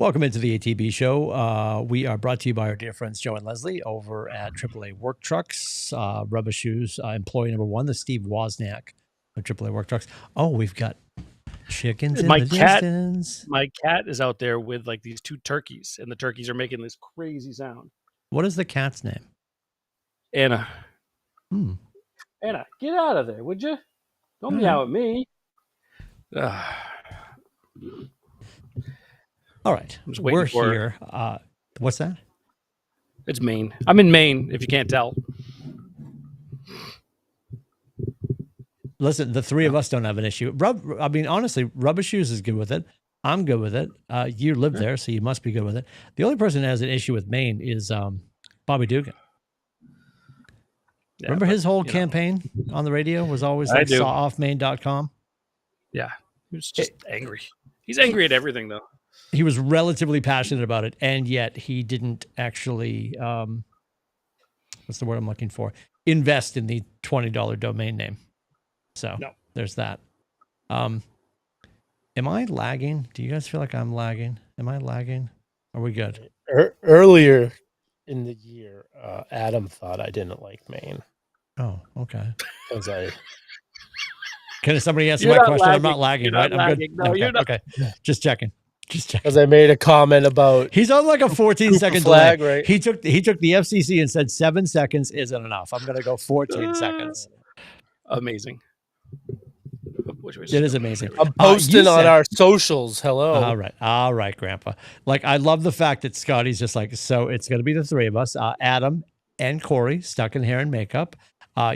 Welcome into the ATB show. We are brought to you by our dear friends Joe and Leslie over at AAA Work Trucks. Rubber Shoes, employee number one, the Steve Wozniak of AAA Work Trucks. Oh, we've got chickens in the distance. My cat is out there with like these two turkeys, and the turkeys are making this crazy sound. What is the cat's name? Anna. Anna, get out of there, would you? Don't meow at me. All right, we're here. What's that? It's Maine. I'm in Maine, if you can't tell. Listen, the three of us don't have an issue. Honestly, Rubber Shoes is good with it. I'm good with it. You live there, so you must be good with it. The only person that has an issue with Maine is Bobby Dugan. Yeah, remember his whole campaign on the radio was always like sawoffmaine.com? Yeah, he was just angry. He's angry at everything, though. He was relatively passionate about it, and yet he didn't actually, what's the word I'm looking for? Invest in the $20 domain name. So there's that. Am I lagging? Do you guys feel like I'm lagging? Am I lagging? Are we good? Earlier in the year, Adam thought I didn't like Maine. Oh, okay. Can somebody answer my question? Lagging. I'm not lagging, right? I'm good. No, you're not. Okay. Just checking. Because I made a comment about he's on like a 14-second delay. Right? He took the FCC and said 7 seconds isn't enough. I'm gonna go 14 seconds. Amazing. It is amazing. I'm posting on our socials. Hello. All right, Grandpa. Like, I love the fact that Scotty's just like, so it's gonna be the three of us, Adam and Corey, stuck in hair and makeup.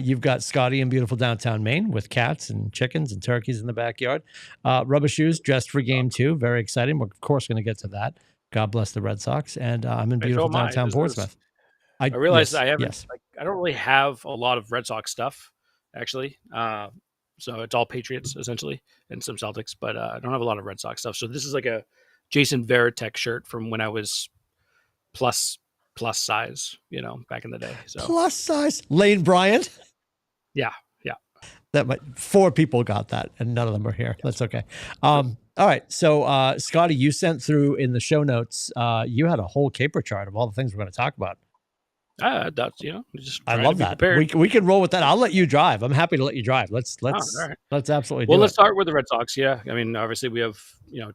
You've got Scotty in beautiful downtown Maine with cats and chickens and turkeys in the backyard. Rubber Shoes dressed for game 2. Very exciting. We're, of course, going to get to that. God bless the Red Sox. And I'm in beautiful downtown Portsmouth. I realized I haven't. I don't really have a lot of Red Sox stuff, actually. So it's all Patriots, essentially, and some Celtics. But I don't have a lot of Red Sox stuff. So this is like a Jason Varitek shirt from when I was plus size, back in the day. So plus size, Lane Bryant. Yeah. That 4 people got that, and none of them are here. That's okay. All right. So, Scotty, you sent through in the show notes. You had a whole caper chart of all the things we're going to talk about. That's just I love that. We can roll with that. I'll let you drive. I'm happy to let you drive. Let's absolutely. Well, let's start with the Red Sox. Yeah, I mean, obviously we have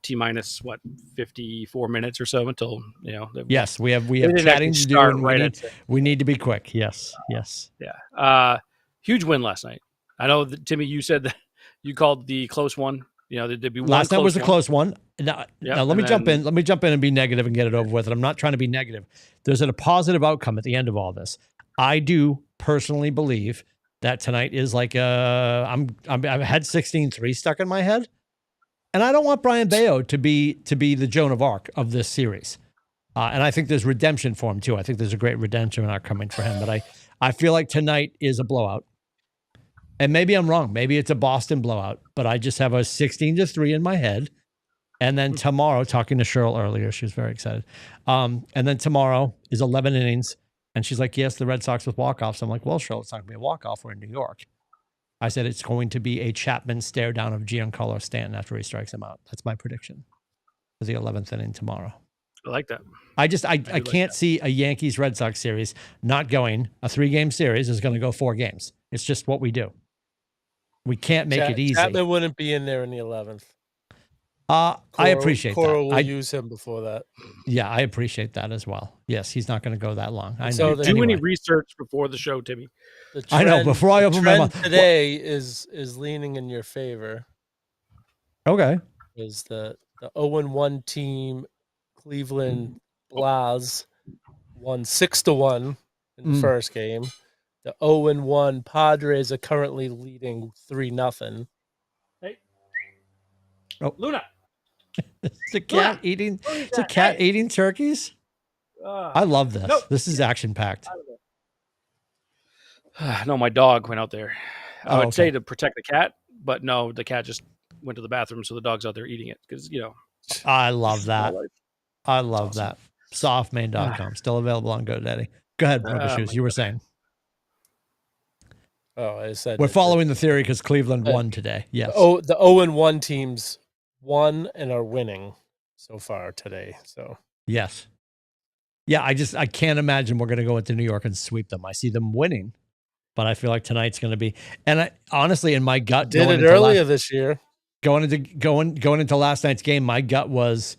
T minus 54 minutes or so until Yes, we have chatting to do. And we need to be quick. Yes. Yeah. Huge win last night. I know that, Timmy, you said that you called the close one. There'd be one. Last night was a close one. Now let me jump in. Let me jump in and be negative and get it over with. And I'm not trying to be negative. There's a positive outcome at the end of all this. I do personally believe that tonight is like I've had 16-3 stuck in my head, and I don't want Brian Bayo to be the Joan of Arc of this series. And I think there's redemption for him too. I think there's a great redemption arc coming for him. But I feel like tonight is a blowout. And maybe I'm wrong. Maybe it's a Boston blowout, but I just have a 16-3 in my head. And then tomorrow, talking to Cheryl earlier, she was very excited. And then tomorrow is 11 innings. And she's like, yes, the Red Sox with walk-offs. I'm like, well, Cheryl, it's not going to be a walk-off. We're in New York. I said it's going to be a Chapman stare down of Giancarlo Stanton after he strikes him out. That's my prediction for the 11th inning tomorrow. I like that. I can't see a Yankees-Red Sox series not going. A 3-game series is going to go 4 games. It's just what we do. We can't make it easy. Chapman wouldn't be in there in the 11th. I appreciate Cora that. will use him before that. Yeah, I appreciate that as well. Yes, he's not going to go that long. I know. So do any research before the show, Timmy. I know. Before I open my mouth today is leaning in your favor. Okay. Is the 0-1 team Cleveland Blas won 6-1 in the first game. The 0-1 Padres are currently leading 3-0. Hey. Oh, Luna. It's a cat eating. It's a cat eating turkeys. I love this. Nope. This is action packed. No, my dog went out there. I would say to protect the cat, but no, the cat just went to the bathroom, so the dog's out there eating it because I love that. I love that. Softmain.com still available on GoDaddy. Go ahead, Rubber Shoes. You were saying. Oh, I said we're following the theory because Cleveland won today. Yes. The 0-1 teams won and are winning. so far today. So yes. Yeah, I can't imagine we're going to go into New York and sweep them. I see them winning, but I feel like tonight's going to be. And I honestly, in my gut, did it earlier this year. Going into last night's game, my gut was,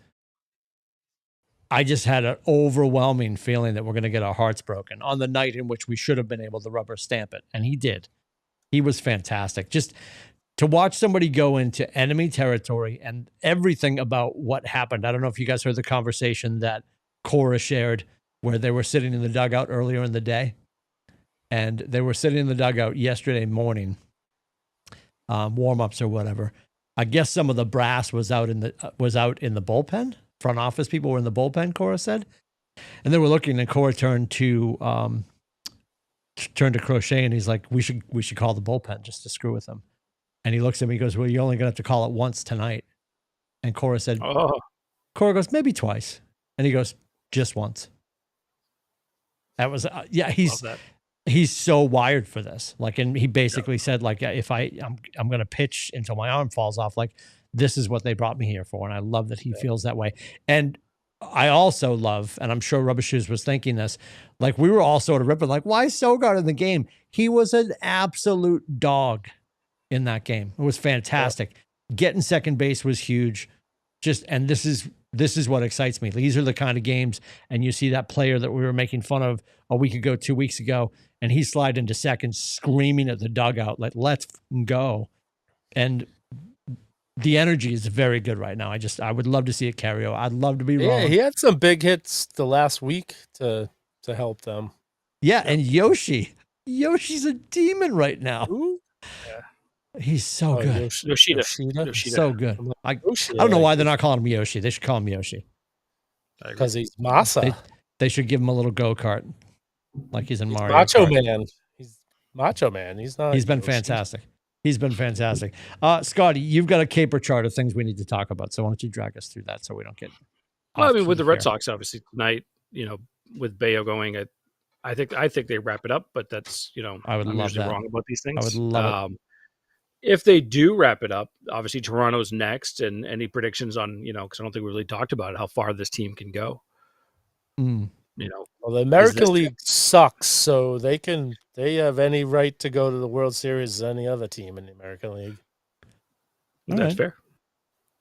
I just had an overwhelming feeling that we're going to get our hearts broken on the night in which we should have been able to rubber stamp it, and he did. He was fantastic. Just to watch somebody go into enemy territory and everything about what happened. I don't know if you guys heard the conversation that Cora shared where they were sitting in the dugout earlier in the day, and they were sitting in the dugout yesterday morning, warm-ups or whatever. I guess some of the brass was out in the bullpen. Front office people were in the bullpen, Cora said, and they were looking. And Cora turned to Crochet, and he's like, "We should call the bullpen just to screw with them." And he looks at me, he goes, "Well, you're only gonna have to call it once tonight." And Cora said, Cora goes, "Maybe twice." And he goes, "Just once." That was he's so wired for this. Like, and he basically said, like, if I'm gonna pitch until my arm falls off, like, this is what they brought me here for. And I love that he feels that way. And I also love, and I'm sure Rubber Shoes was thinking this, like, we were all sort of ripping, like, why Sogard in the game? He was an absolute dog in that game. It was fantastic. Getting second base was huge. And this is what excites me. These are the kind of games, and you see that player that we were making fun of a week ago, 2 weeks ago, and he slid into second screaming at the dugout, like, let's go. And the energy is very good right now. I would love to see it carry over. I'd love to be wrong. Yeah, he had some big hits the last week to help them. Yeah, and Yoshi's a demon right now. Yeah. He's so good. Yoshida. So good. I don't know why they're not calling him Yoshi. They should call him Yoshi. Because he's Masa. They should give him a little go-kart like he's in Mario Macho Kart. Man. He's Macho Man. He's not. He's been fantastic. He's been fantastic. Scotty, you've got a caper chart of things we need to talk about. So why don't you drag us through that so we don't get. Well, I mean, with the Red Sox, obviously tonight, with Bayo going, I think they wrap it up. But that's I would love that. Wrong about these things. I would love it. If they do wrap it up, obviously Toronto's next, and any predictions on because I don't think we really talked about how far this team can go. Well, the American League sucks, so they have any right to go to the World Series as any other team in the American League. That's fair.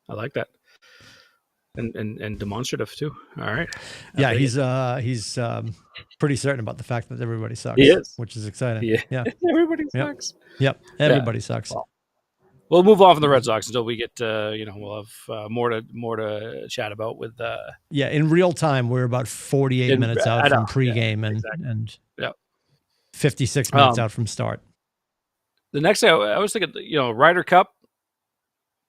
I like that. And demonstrative too. All right. Yeah, he's pretty certain about the fact that everybody sucks. He is, which is exciting. Yeah. Everybody sucks. Yep. Everybody sucks. Well, we'll move on from the Red Sox until we get we'll have more to chat about with in real time we're about 48 minutes out from pregame and 56 minutes out from start. The next thing I was thinking, Ryder Cup.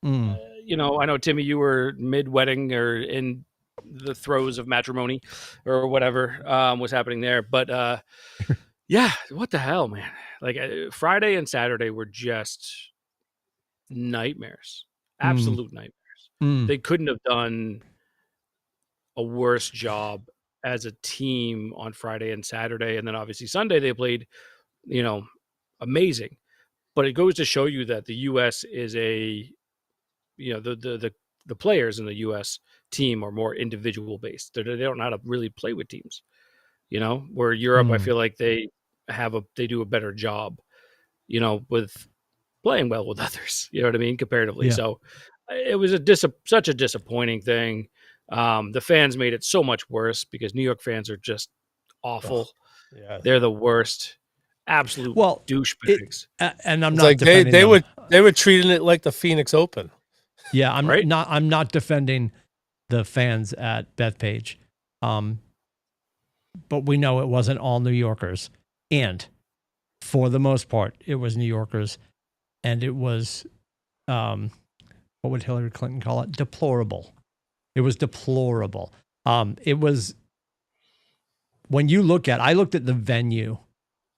I know, Timmy, you were mid-wedding or in the throes of matrimony or whatever was happening there. But, what the hell, man? Like, Friday and Saturday were just nightmares, absolute nightmares. They couldn't have done a worse job as a team on Friday and Saturday. And then, obviously, Sunday they played, amazing. But it goes to show you that the U.S. is the players in the U.S. team are more individual based. They don't know how to really play with teams, where Europe, I feel like they do a better job, with playing well with others, you know what I mean? Comparatively. Yeah. So it was such a disappointing thing. The fans made it so much worse because New York fans are just awful. They're the worst. Absolute douchebags. And I'm not defending they were treating it like the Phoenix Open. Yeah, I'm not defending the fans at Bethpage. But we know it wasn't all New Yorkers. And for the most part, it was New Yorkers. And it was, what would Hillary Clinton call it? Deplorable. It was deplorable. It was, when you I looked at the venue,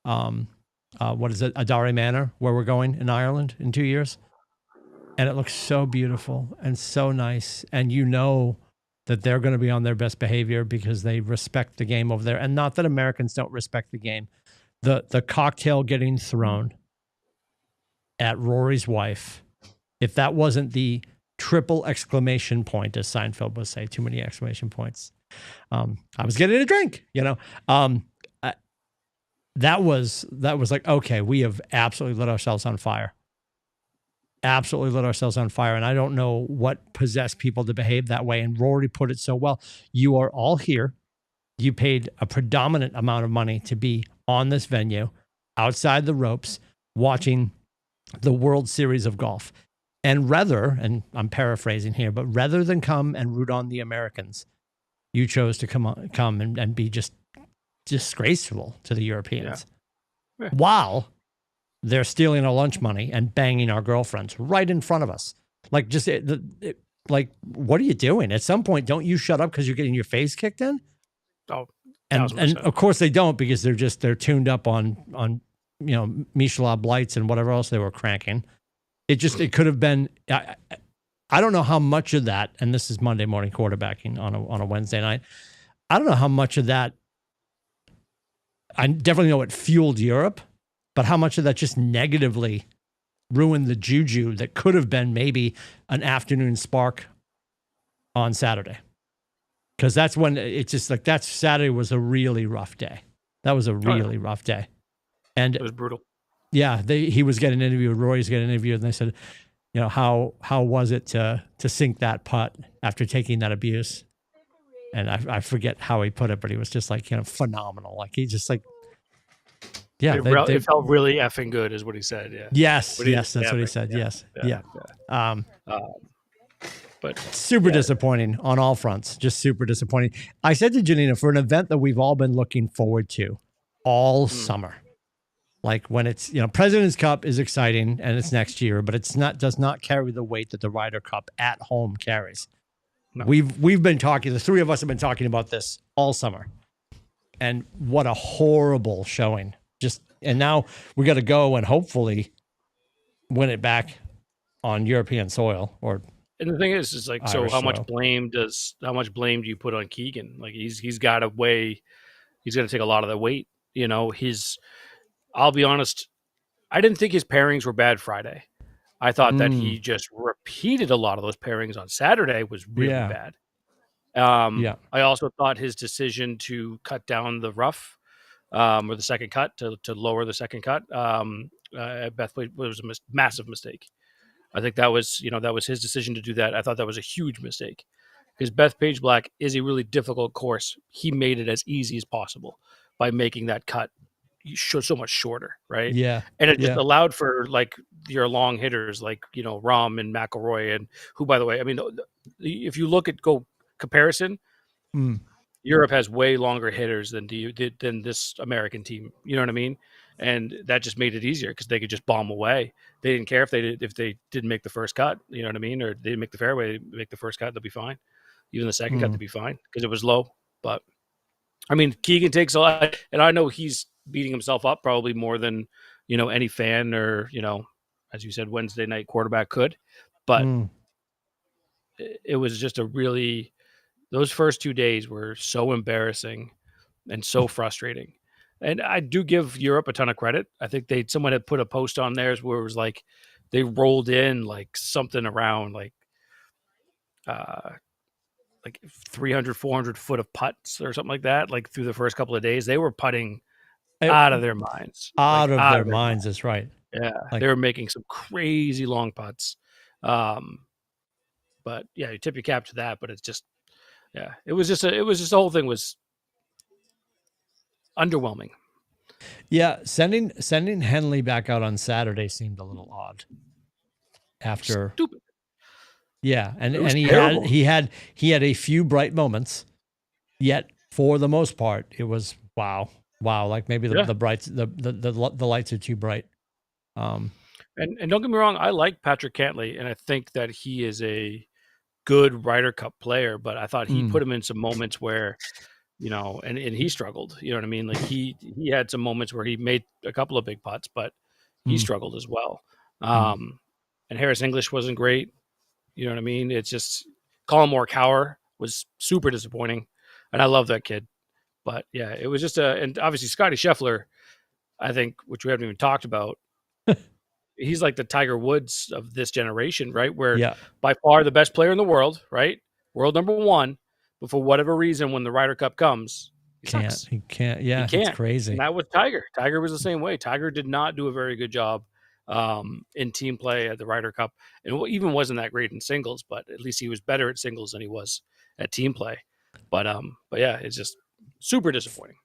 what is it? Adare Manor, where we're going in Ireland in 2 years. And it looks so beautiful and so nice. And that they're going to be on their best behavior because they respect the game over there. And not that Americans don't respect the game. The cocktail getting thrown at Rory's wife, if that wasn't the triple exclamation point, as Seinfeld would say. Too many exclamation points. I was getting a drink, that was like, okay, we have absolutely lit ourselves on fire. Absolutely lit ourselves on fire. And I don't know what possessed people to behave that way. And Rory put it so well. You are all here. You paid a predominant amount of money to be on this venue, outside the ropes, watching the World Series of golf. And and I'm paraphrasing here, but rather than come and root on the Americans, you chose to come and be just disgraceful to the Europeans. Yeah. While they're stealing our lunch money and banging our girlfriends right in front of us. Like, like, what are you doing? At some point, don't you shut up because you're getting your face kicked in? Oh, and of course they don't, because they're tuned up on Michelob Lights and whatever else they were cranking. It could have been. I don't know how much of that, and this is Monday morning quarterbacking on a Wednesday night. I don't know how much of that. I definitely know it fueled Europe, but how much of that just negatively ruined the juju that could have been maybe an afternoon spark on Saturday. Because that's when it's just like, that Saturday was a really rough day. That was a really rough day. And it was brutal. Yeah, he was getting interviewed, Roy's getting interviewed, and they said, how was it to sink that putt after taking that abuse? And I forget how he put it, but he was just like, phenomenal. Like, he just like, yeah. It felt really effing good is what he said. Yeah. Yes. That's what he said. Yes. Yeah. But super disappointing on all fronts. Just super disappointing. I said to Janina, for an event that we've all been looking forward to all summer, like when it's, President's Cup is exciting and it's next year, but does not carry the weight that the Ryder Cup at home carries. No. We've been talking, the three of us have been talking about this all summer, and what a horrible showing. And now we got to go and hopefully win it back on European soil. And the thing is like, Irish so how much blame do you put on Keegan? Like, he's got to take a lot of the weight. I'll be honest, I didn't think his pairings were bad Friday. I thought that he just repeated a lot of those pairings on Saturday was really bad. I also thought his decision to cut down the rough, or the second cut, to lower the second cut, Beth played, was a massive mistake. I think that was his decision to do that. I thought that was a huge mistake, because Bethpage Black is a really difficult course. He made it as easy as possible by making that cut so much shorter, right? Yeah. And it just allowed for like your long hitters like, Rahm and McIlroy, and who, by the way, I mean, if you look at comparison, Europe has way longer hitters than this American team. You know what I mean? And that just made it easier because they could just bomb away. They didn't care if they didn't make the first cut. You know what I mean? Or they didn't make the fairway, make the first cut, they'll be fine. Even the second cut, they'll be fine because it was low. But I mean, Keegan takes a lot, and I know he's beating himself up probably more than any fan or as you said, Wednesday night quarterback could. But it was just those first 2 days were so embarrassing and so frustrating. And I do give Europe a ton of credit. I think someone had put a post on theirs where it was like they rolled in like something around like 300, 400 foot of putts or something like that. Like through the first couple of days, they were putting out of their minds. Out of their minds, that's right. Yeah, they were making some crazy long putts. But yeah, you tip your cap to that. But it's just, it was just the whole thing was underwhelming. Yeah, sending Henley back out on Saturday seemed a little odd. After stupid. Yeah, and he had a few bright moments, yet for the most part it was wow. Like maybe the lights are too bright. And don't get me wrong, I like Patrick Cantlay, and I think that he is a good Ryder Cup player, but I thought he put him in some moments where, and he struggled. You know what I mean? Like he had some moments where he made a couple of big putts, but he struggled as well. And Harris English wasn't great. You know what I mean? It's just Colin Morikawa was super disappointing, and I love that kid. But yeah, it was just and obviously Scotty Scheffler, I think, which we haven't even talked about. he's like the Tiger Woods of this generation, right? Where by far the best player in the world, right? World number one. But for whatever reason, when the Ryder Cup comes, he can't. Yeah, it's crazy. And that was Tiger. Tiger was the same way. Tiger did not do a very good job in team play at the Ryder Cup, and even wasn't that great in singles. But at least he was better at singles than he was at team play. But yeah, it's just super disappointing.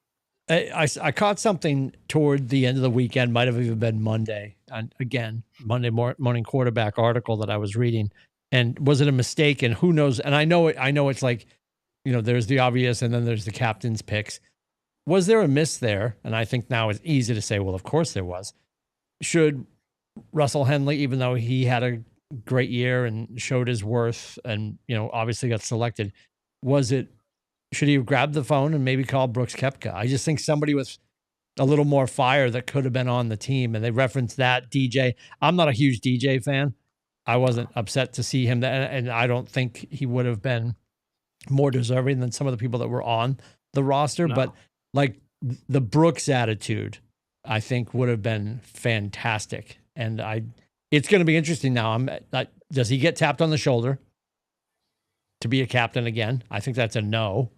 I caught something toward the end of the weekend, might have even been Monday, and again, Monday morning quarterback article that I was reading. And was it a mistake? And who knows? And I know it's like, there's the obvious and then there's the captain's picks. Was there a miss there? And I think now it's easy to say, well, of course there was. Should Russell Henley, even though he had a great year and showed his worth and, obviously got selected, should he have grabbed the phone and maybe called Brooks Koepka? I just think somebody with a little more fire that could have been on the team. And they referenced that DJ. I'm not a huge DJ fan. I wasn't upset to see him, and I don't think he would have been more deserving than some of the people that were on the roster. No. But like the Brooks attitude, I think would have been fantastic. And it's going to be interesting now. Does he get tapped on the shoulder to be a captain again? I think that's a no.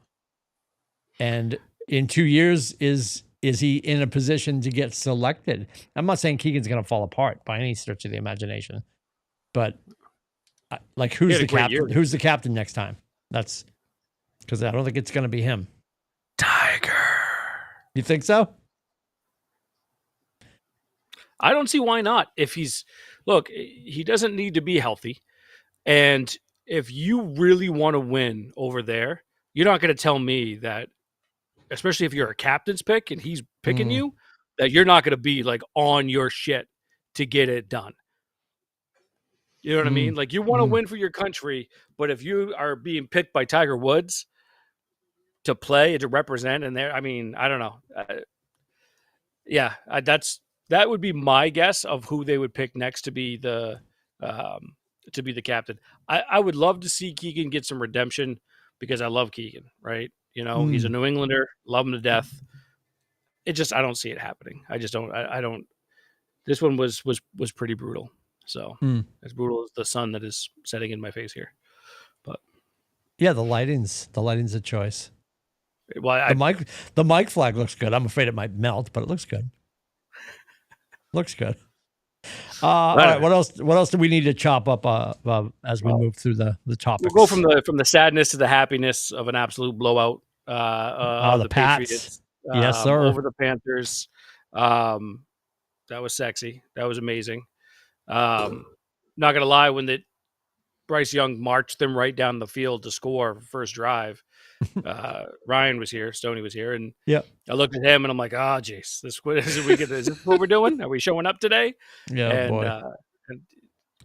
And in 2 years, is he in a position to get selected? I'm not saying Keegan's going to fall apart by any stretch of the imagination, but like who's the captain? Year. Who's the captain next time? That's because I don't think it's going to be him. Tiger. You think so? I don't see why not. He doesn't need to be healthy. And if you really want to win over there, you're not going to tell me that, especially if you're a captain's pick and he's picking you, that you're not going to be like on your shit to get it done. You know what I mean? Like you want to win for your country, but if you are being picked by Tiger Woods to play, to represent, and I don't know. That would be my guess of who they would pick next to be the captain. I would love to see Keegan get some redemption because I love Keegan, right? He's a New Englander, love him to death. I don't see it happening. I just don't. I don't. This one was pretty brutal. So as brutal as the sun that is setting in my face here, but yeah, the lighting's a choice. Well, the mic flag looks good. I'm afraid it might melt, but it looks good. Looks good. All right. What else do we need to chop up as we move through the topics? We'll go from the sadness to the happiness of an absolute blowout. The Patriots, yes, sir, over the Panthers. That was sexy. That was amazing. Not gonna lie, when Bryce Young marched them right down the field to score first drive. Ryan was here, Stoney was here, and I looked at him and I'm like, oh, jeez, is this what we're doing? Are we showing up today? Yeah, and, boy. And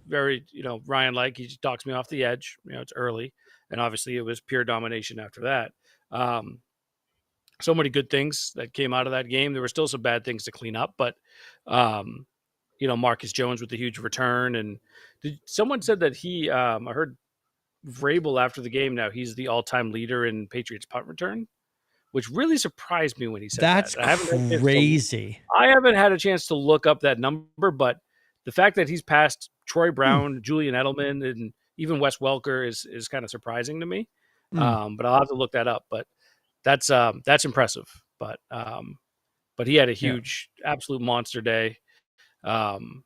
very, Ryan, like he talks me off the edge. It's early, and obviously it was pure domination after that. So many good things that came out of that game. There were still some bad things to clean up, but Marcus Jones with the huge return, and someone said that he, I heard Vrabel after the game. Now he's the all-time leader in Patriots punt return, which really surprised me when he said that. That's crazy. I haven't had a chance to look up that number, but the fact that he's passed Troy Brown, Julian Edelman, and even Wes Welker is kind of surprising to me. But I'll have to look that up. But that's impressive. But he had a huge, absolute monster day. And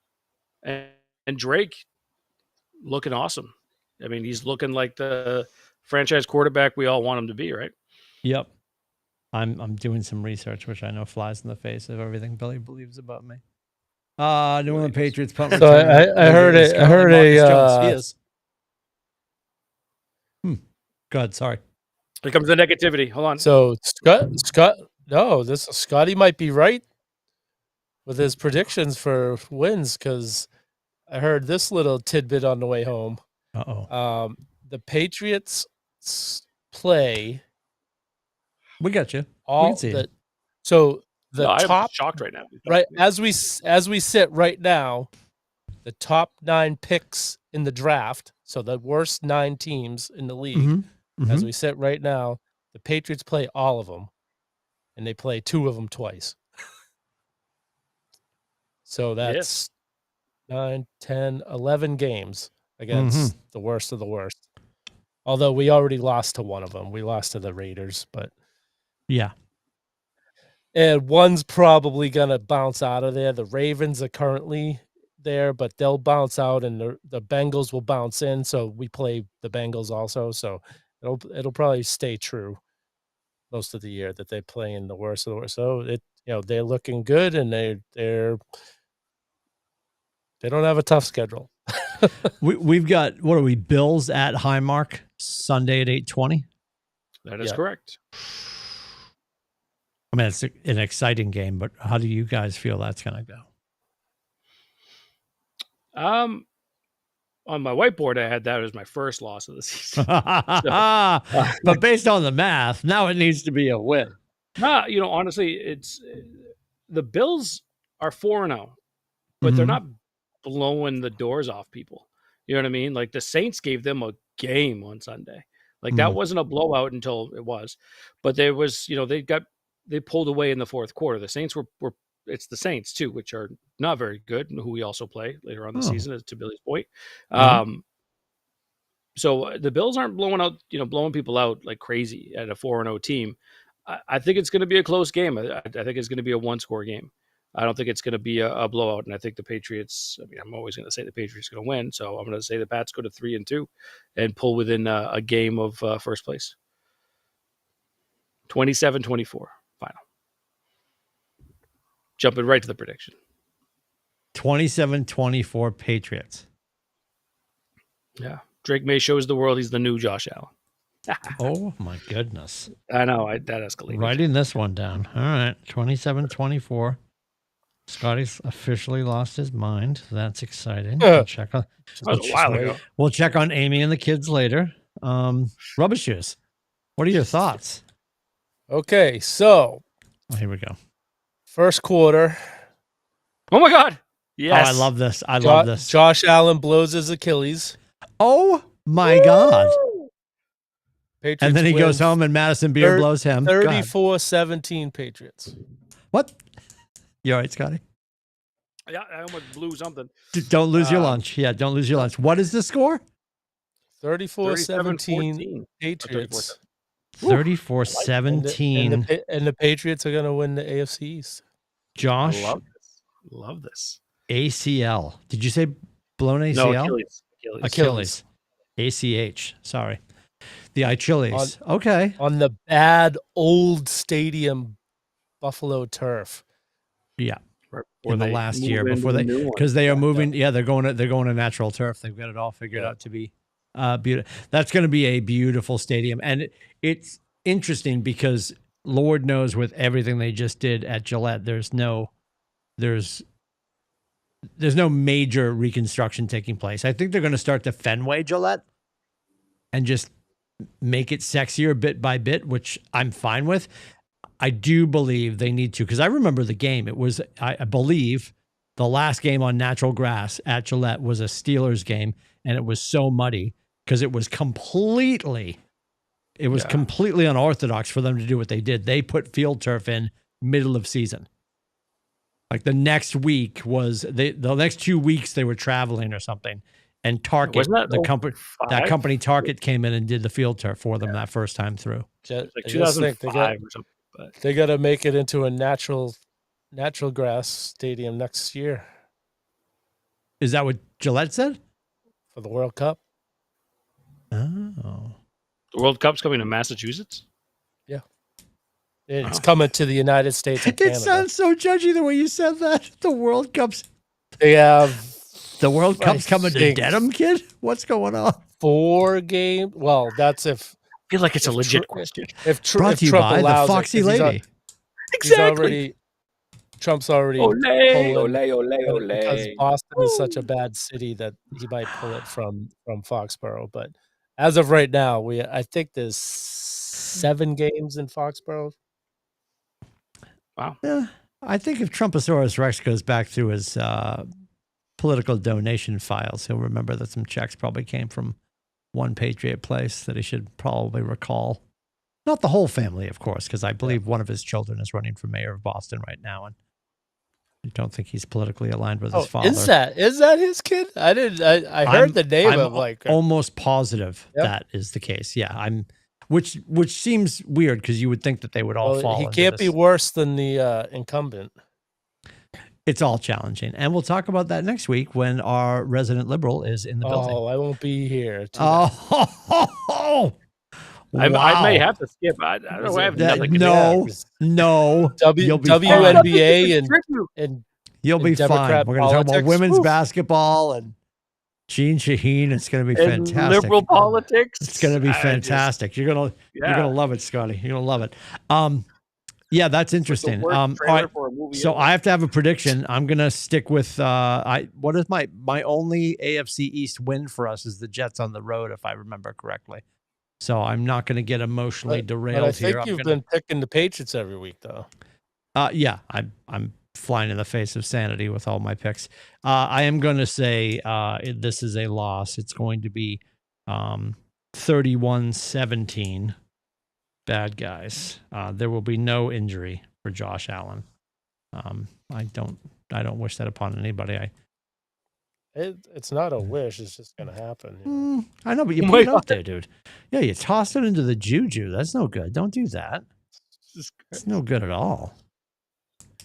Drake looking awesome. I mean, he's looking like the franchise quarterback we all want him to be, right? Yep. I'm doing some research, which I know flies in the face of everything Billy believes about me. New England Patriots punt return. So I heard it. I heard He is. Go ahead. Sorry. Here comes the negativity. Hold on. So Scott. No, Scotty might be right with his predictions for wins because I heard this little tidbit on the way home. The Patriots play. We got you. All the top. I'm shocked right now. Right as we sit right now, the top 9 picks in the draft. So the worst 9 teams in the league. As we sit right now, the Patriots play all of them, and they play 2 of them twice. So that's 9, 10, 11 games against the worst of the worst. Although we already lost to one of them. We lost to the Raiders, but yeah. And one's probably going to bounce out of there. The Ravens are currently there, but they'll bounce out, and the Bengals will bounce in. So we play the Bengals also. So it'll probably stay true most of the year that they play in the worst of the worst. So they're looking good, and they don't have a tough schedule. We've got, what are we, Bills at Highmark Sunday at 8:20? That is correct. I mean, it's an exciting game, but how do you guys feel that's going to go? On my whiteboard, I had that as my first loss of the season. But based on the math, now it needs to be a win. Honestly, it's the Bills are 4-0, but they're not blowing the doors off people. You know what I mean? Like the Saints gave them a game on Sunday. Like that wasn't a blowout until it was, but there was, they pulled away in the fourth quarter. The Saints were it's the Saints too, which are not very good, and who we also play later on the season, to Billy's point. So the Bills aren't blowing people out like crazy at a 4-0 team. I think it's going to be a close game. I think it's going to be a one-score game. I don't think it's going to be a blowout, and I think the Patriots. I mean, I'm always going to say the Patriots are going to win, so I'm going to say the Pats go to 3-2 and pull within a game of first place. 27-24 final. Jumping right to the prediction. 27-24 Patriots. Yeah. Drake May shows the world he's the new Josh Allen. Oh, my goodness. I know. That escalated. Writing this one down. All right. 27-24. Scotty's officially lost his mind. That's exciting. We'll check on, that was a while ago. We'll check on Amy and the kids later. Rubbish Shoes, what are your thoughts? Okay, so. Here we go. First quarter. Oh, my God. Yes. Oh, I love this. I love this. Josh Allen blows his Achilles. Oh, my God. Patriots and then he goes home and Madison Beer blows him. 34-17 Patriots. What? You all right, Scotty? Yeah, I almost blew something. Don't lose your lunch. Yeah, don't lose your lunch. What is the score? 34-17 Patriots. 34-17. And the Patriots are going to win the AFC East. Josh? Love this. ACL. Did you say blown ACL? No, Achilles. ACH. Sorry. The Achilles. Okay. On the bad old stadium Buffalo turf. Yeah. In the last year before because they are moving. Yeah, they're going to natural turf. They've got it all figured out to be beautiful. That's going to be a beautiful stadium. And it's interesting because Lord knows with everything they just did at Gillette, there's no major reconstruction taking place. I think they're going to start to Fenway Gillette and just make it sexier bit by bit, which I'm fine with. I do believe they need to, because I remember the game. It was, I believe, the last game on natural grass at Gillette was a Steelers game, and it was so muddy because it was completely unorthodox for them to do what they did. They put field turf in middle of season. Like the next week the next 2 weeks they were traveling or something, and Target, that company Target came in and did the field turf for them that first time through. Like 2005 or something. But they got to make it into a natural grass stadium next year. Is that what Gillette said? For the World Cup. Oh. The World Cup's coming to Massachusetts? Yeah. It's coming to the United States and Canada. It sounds so judgy the way you said that. The World Cup's... They have... The World Cup's coming to Dedham, kid? What's going on? 4 games? Well, that's if... I feel like it's a legit question. Brought to you by the Foxy Lady. Exactly. Trump's already ole. Because Boston is such a bad city that he might pull it from Foxborough. But as of right now, I think there's 7 games in Foxborough. Wow. Yeah, I think if Trumposaurus Rex goes back through his political donation files, he'll remember that some checks probably came from one Patriot place that he should probably recall. Not the whole family, of course, because I believe one of his children is running for mayor of Boston right now. And I don't think he's politically aligned with his father. Is that his kid? I didn't. I heard the name of like almost positive that is the case. Yeah, which seems weird because you would think that they would all fall. He can't be worse than the incumbent. It's all challenging, and we'll talk about that next week when our resident liberal is in the building. Oh, I won't be here. Wow. I may have to skip. I don't know. I have nothing. No. WNBA and you'll be fine. We're going to talk about women's basketball and Gene Shaheen. It's going to be fantastic. Liberal politics. It's going to be fantastic. You're going to love it, Scotty. You're going to love it. Yeah, that's interesting. All right. So I have to have a prediction. I'm going to stick with what is my only AFC East win for us is the Jets on the road, if I remember correctly. So I'm not going to get emotionally derailed here. I think you've been picking the Patriots every week, though. Yeah, I'm flying in the face of sanity with all my picks. I am going to say this is a loss. It's going to be 31-17. Bad guys. There will be no injury for Josh Allen. I don't wish that upon anybody. It's not a wish. It's just going to happen. I know, but you put it up there, dude. Yeah, you tossed it into the juju. That's no good. Don't do that. It's no good at all.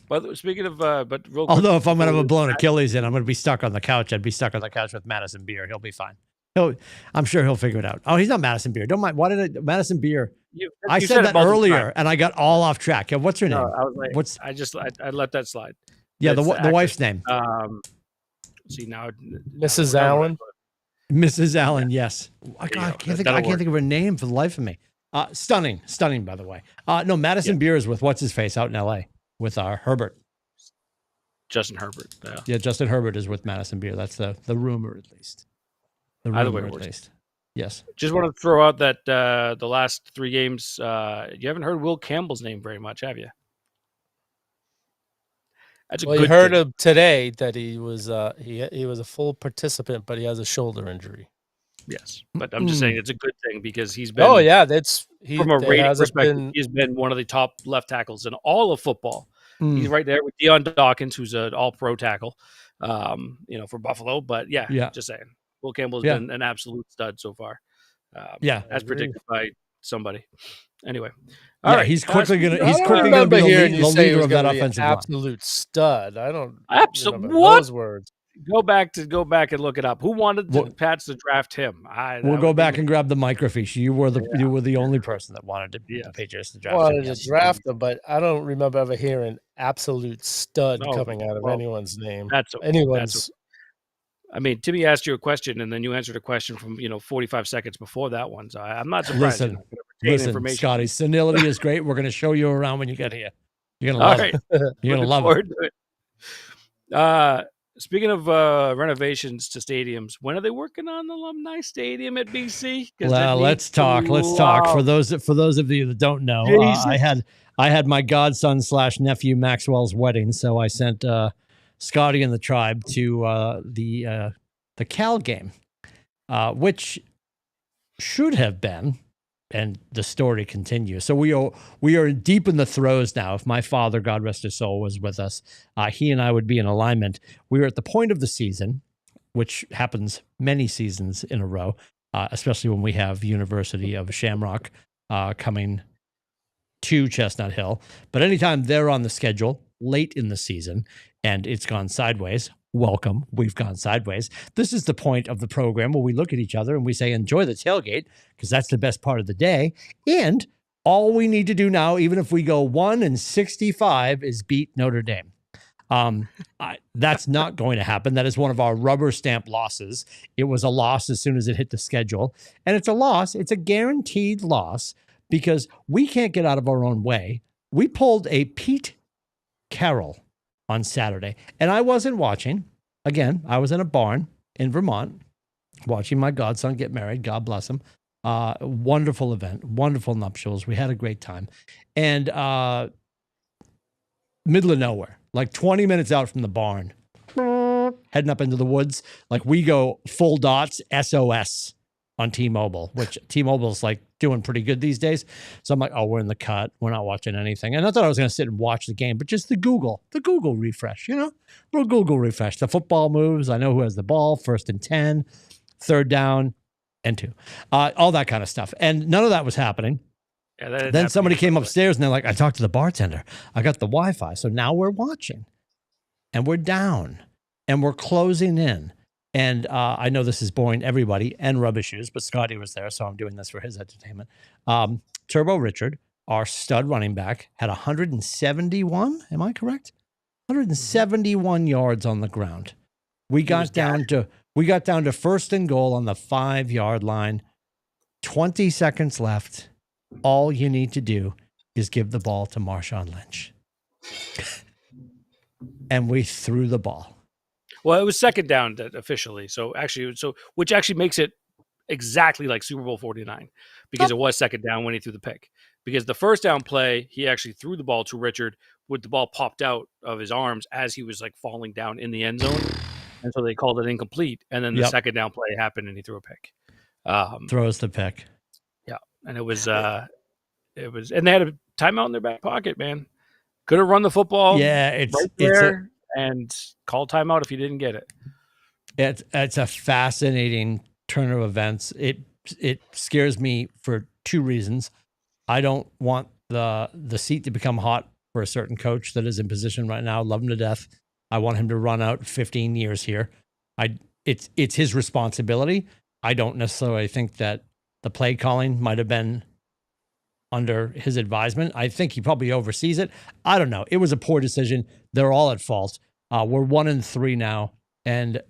But speaking of, real quick, although if I'm going to have a blown Achilles in, I'm going to be stuck on the couch. I'd be stuck on the couch with Madison Beer. He'll be fine. I'm sure he'll figure it out. Oh, he's not Madison Beer. Don't mind. Madison Beer? I said that earlier, and I got all off track. Yeah, what's her name? I was like, I let that slide. Yeah, the wife's name. See now, Mrs. Allen. Mrs. Allen, yes. I can't think of her name for the life of me. Stunning, by the way. No, Madison Beer is with what's his face out in L.A. with Herbert. Justin Herbert. Yeah, Justin Herbert is with Madison Beer. That's the rumor, at least. Either way, at least. Yes. Just want to throw out that the last 3 games, you haven't heard Will Campbell's name very much, have you? That's you heard him today that he was he was a full participant, but he has a shoulder injury. Yes, but I'm just saying it's a good thing because he's been. Oh yeah, from a rating perspective. He's been one of the top left tackles in all of football. He's right there with Deion Dawkins, who's an All-Pro tackle, for Buffalo. But just saying. Will Campbell's been an absolute stud so far. As predicted by somebody. Anyway, all right. He's quickly going to be the leader of that offensive line. Absolute stud. I don't. What? Those words. Go back and look it up. Who wanted the Pats to draft him? We'll go back and grab the microfiche. You were the only person that wanted the Patriots to draft him. Wanted to draft him, but I don't remember ever hearing absolute stud coming out of anyone's name. I mean, Timmy asked you a question, and then you answered a question from 45 seconds before that one. So I'm not surprised. Listen, Scotty, senility is great. We're going to show you around when you get here. You're going to love it. You're going to love it. Speaking of renovations to stadiums, when are they working on the Alumni Stadium at BC? Well, let's talk. For those of you that don't know, I had my godson / nephew Maxwell's wedding, so I sent Scotty and the tribe to the Cal game, which should have been, and the story continues. So we are deep in the throes now. If my father, God rest his soul, was with us, he and I would be in alignment. We were at the point of the season, which happens many seasons in a row, especially when we have University of Shamrock coming to Chestnut Hill. But anytime they're on the schedule late in the season and it's gone sideways, welcome, we've gone sideways. This is the point of the program where we look at each other and we say, enjoy the tailgate, because that's the best part of the day. And all we need to do now, even if we go 1-65, is beat Notre Dame. That's not going to happen. That is one of our rubber stamp losses. It was a loss as soon as it hit the schedule. And it's a loss. It's a guaranteed loss because we can't get out of our own way. We pulled a Pete Carroll on Saturday, and I wasn't watching. Again, I was in a barn in Vermont watching my godson get married. God bless him. Wonderful event, wonderful nuptials. We had a great time. And middle of nowhere, like 20 minutes out from the barn, heading up into the woods, like we go full dots, SOS. on T-Mobile, which T-Mobile's like doing pretty good these days. So I'm like, oh, we're in the cut. We're not watching anything. And I thought I was going to sit and watch the game, but just the Google refresh, little Google refresh. The football moves. I know who has the ball, 1st and 10, 3rd down and 2, all that kind of stuff. And none of that was happening. Yeah, then somebody came upstairs and they're like, I talked to the bartender. I got the Wi-Fi. So now we're watching and we're down and we're closing in. And I know this is boring everybody and rubbish shoes, but Scotty was there, so I'm doing this for his entertainment. Turbo Richard, our stud running back, had 171. Am I correct? 171 yards on the ground. We got down to 1st and goal on the 5-yard line. 20 seconds left. All you need to do is give the ball to Marshawn Lynch. And we threw the ball. Well, it was 2nd down officially. Which actually makes it exactly like Super Bowl 49 because it was 2nd down when he threw the pick. Because the 1st down play, he actually threw the ball to Richard with the ball popped out of his arms as he was like falling down in the end zone. And so they called it incomplete. And then the 2nd down play happened and he threw a pick. Throws the pick. Yeah. And it was, and they had a timeout in their back pocket, man. Could have run the football. Yeah. It's and call timeout if you didn't get it. It's a fascinating turn of events. It scares me for 2 reasons. I don't want the seat to become hot for a certain coach that is in position right now. Love him to death. I want him to run out 15 years here. It's his responsibility. I don't necessarily think that the play calling might have been under his advisement. I think he probably oversees it. I don't know. It was a poor decision. They're all at fault. We're 1-3 now, and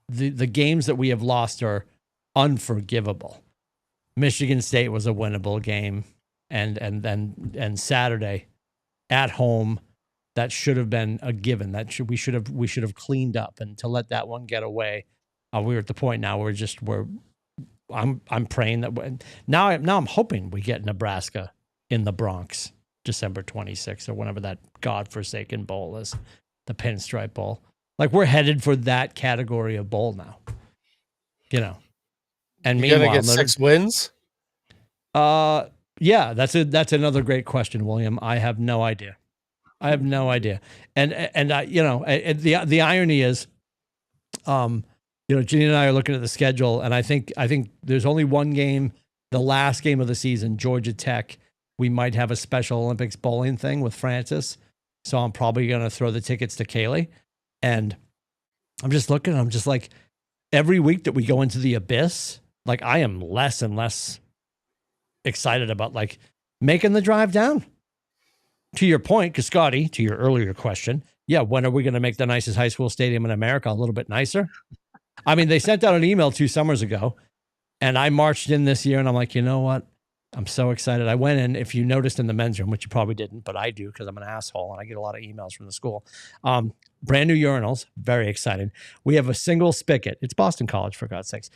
the games that we have lost are unforgivable. Michigan State was a winnable game, and Saturday at home, that should have been a given. We should have cleaned up, and to let that one get away, we're at the point now where I'm praying that now I'm hoping we get Nebraska in the Bronx December 26th or whenever that godforsaken bowl is, the Pinstripe Bowl. Like we're headed for that category of bowl now, And you're gonna get 6 wins. Yeah, that's another great question, William. I have no idea. And the irony is, Ginny and I are looking at the schedule, and I think there's only one game, the last game of the season, Georgia Tech. We might have a Special Olympics bowling thing with Francis, so I'm probably going to throw the tickets to Kaylee. And I'm just looking, I'm just like, every week that we go into the abyss, like I am less and less excited about like making the drive down. To your point, because Scotty, to your earlier question, yeah, when are we going to make the nicest high school stadium in America a little bit nicer? I mean, they sent out an email 2 summers ago, and I marched in this year, and I'm like, you know what? I'm so excited. I went in, if you noticed in the men's room, which you probably didn't, but I do because I'm an asshole, and I get a lot of emails from the school. Brand new urinals, very exciting. We have a single spigot. It's Boston College, for God's sakes.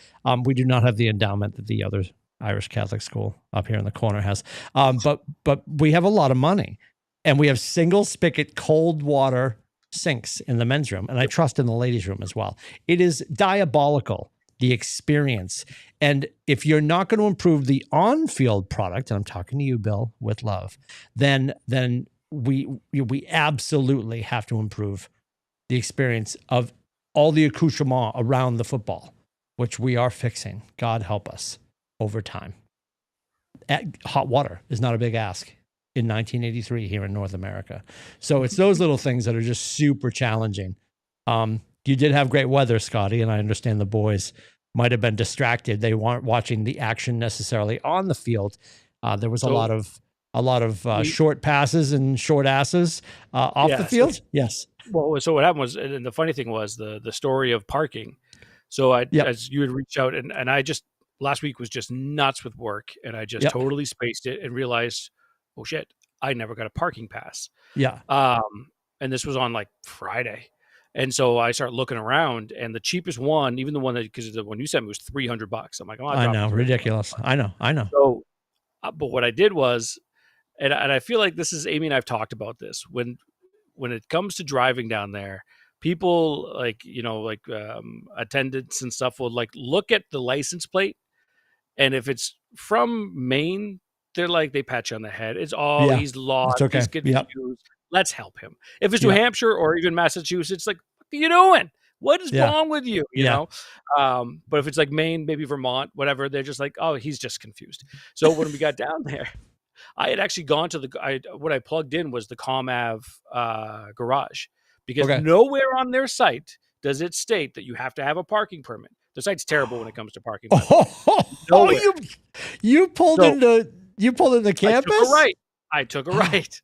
We do not have the endowment that the other Irish Catholic school up here in the corner has. But we have a lot of money, and we have single spigot cold water sinks in the men's room, and I trust in the ladies' room as well. It is diabolical, the experience. And if you're not going to improve the on-field product, and I'm talking to you, Bill, with love, then we absolutely have to improve the experience of all the accoutrement around the football, which we are fixing. God help us over time. Hot water is not a big ask in 1983 here in North America. So it's those little things that are just super challenging. You did have great weather, Scotty, and I understand the boys might have been distracted. They weren't watching the action necessarily on the field. There was a lot of short passes and short asses off the field. Yes. Well, so what happened was, and the funny thing was the story of parking. So as you had reached out, and I just last week was just nuts with work, and I just totally spaced it and realized, oh shit, I never got a parking pass. Yeah. And this was on like Friday. And so I start looking around, and the cheapest one, even the one that, because the one you sent me was $300. I'm like, oh, I know, ridiculous. I know. So, but what I did was, and I feel like this is, Amy and I've talked about this, when it comes to driving down there, people like, attendants and stuff will like look at the license plate. And if it's from Maine, they're like, they pat you on the head. It's he's lost. Okay. He's confused. Yep. Let's help him. If it's New Hampshire or even Massachusetts, like, what are you doing? What is wrong with you? You know? But if it's like Maine, maybe Vermont, whatever, they're just like, oh, he's just confused. So when we got down there, I had actually gone to what I plugged in was the ComAv garage, because nowhere on their site does it state that you have to have a parking permit. The site's terrible when it comes to parking. You pulled into campus? I took a right.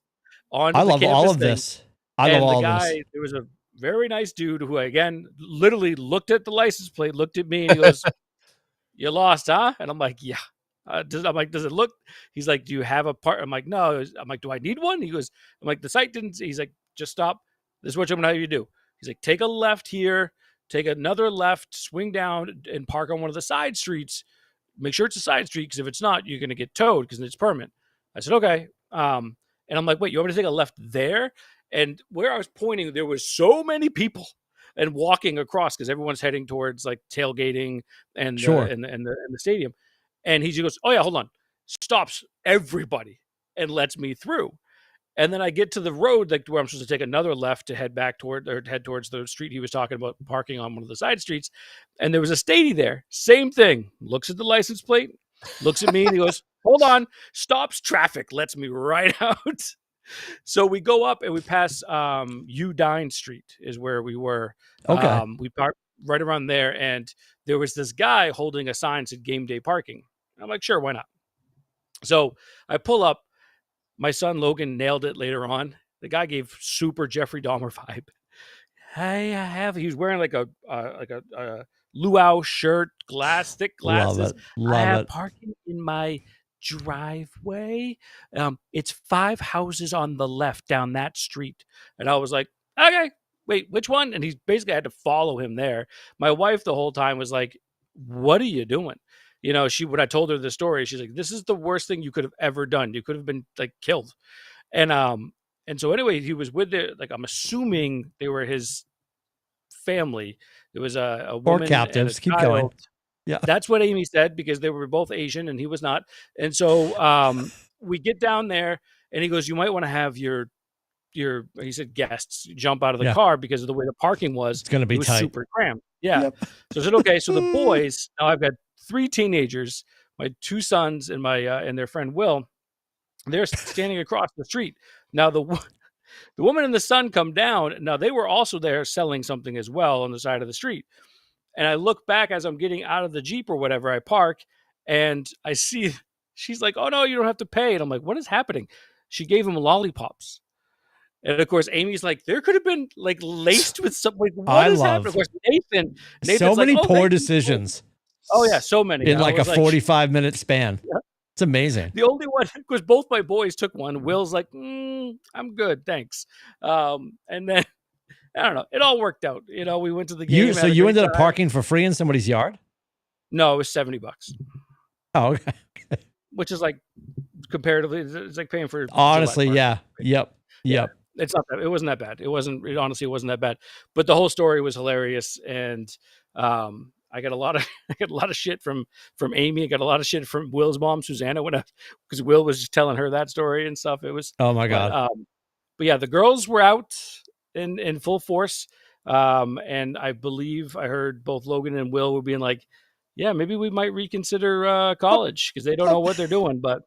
I love all of this. I love all of this. There was a very nice dude who, again, literally looked at the license plate, looked at me, and he goes, "You lost, huh?" And I'm like, "Yeah." I'm like, "Does it look?" He's like, "Do you have a part?" I'm like, "No." I'm like, "Do I need one?" He goes, "I'm like, the site didn't." He's like, "Just stop. This is what I'm gonna have you do." He's like, "Take a left here, take another left, swing down, and park on one of the side streets. Make sure it's a side street, because if it's not, you're gonna get towed because it's permit." I said, "Okay." And I'm like, "Wait, you want me to take a left there?" And where I was pointing, there was so many people and walking across, because everyone's heading towards like tailgating and the stadium. And he just goes, "Oh yeah, hold on," stops everybody and lets me through. And then I get to the road, like where I'm supposed to take another left to head towards the street he was talking about, parking on one of the side streets. And there was a statey there. Same thing. Looks at the license plate, looks at me, and he goes, "Hold on," stops traffic, lets me right out. So we go up and we pass Udine Street is where we were. Okay. We parked right around there, and there was this guy holding a sign that said game day parking. I'm like, sure, why not? So I pull up. My son Logan nailed it later on. The guy gave super Jeffrey Dahmer vibe. He was wearing like a luau shirt, thick glasses. Love I have it. parking in my driveway. It's 5 houses on the left down that street. And I was like, okay, wait, which one? And he basically had to follow him there. My wife the whole time was like, "What are you doing?" When I told her the story, she's like, "This is the worst thing you could have ever done. You could have been like killed." And so anyway, he was with I'm assuming they were his family. There was a woman or captives. Keep going. Yeah, that's what Amy said, because they were both Asian and he was not. And so we get down there, and he goes, "You might want to have your," he said, "guests jump out of the car, because of the way the parking was. It's going to be tight. Super cramped." Yeah. Yep. So I said, "Okay." So the boys, now I've got 3 teenagers, my 2 sons and and their friend Will. They're standing across the street. Now the woman and the son come down. Now they were also there selling something as well on the side of the street. And I look back as I'm getting out of the Jeep or whatever, I park, and I see she's like, "Oh no, you don't have to pay." And I'm like, "What is happening?" She gave him lollipops. And of course, Amy's like, "There could have been like laced with something." Like, what is happening? Of course, Nathan's so many poor decisions. Oh yeah, so many in like a 45-minute span. Yeah. It's amazing. The only one, because both my boys took one. Will's like, "I'm good, thanks." And then I don't know. It all worked out. We went to the game. So you ended up parking for free in somebody's yard? No, it was $70. Oh, okay. Which is like comparatively, it's like paying for. Honestly, yeah. Yep. It's not that. It wasn't that bad. It wasn't. Honestly, it wasn't that bad. But the whole story was hilarious, and I got a lot of shit from Amy. I got a lot of shit from Will's mom, Susanna, because Will was just telling her that story and stuff. It was. Oh my God. But yeah, the girls were out in full force, and I believe I heard both Logan and Will were being like, "Yeah, maybe we might reconsider college," because they don't know what they're doing. But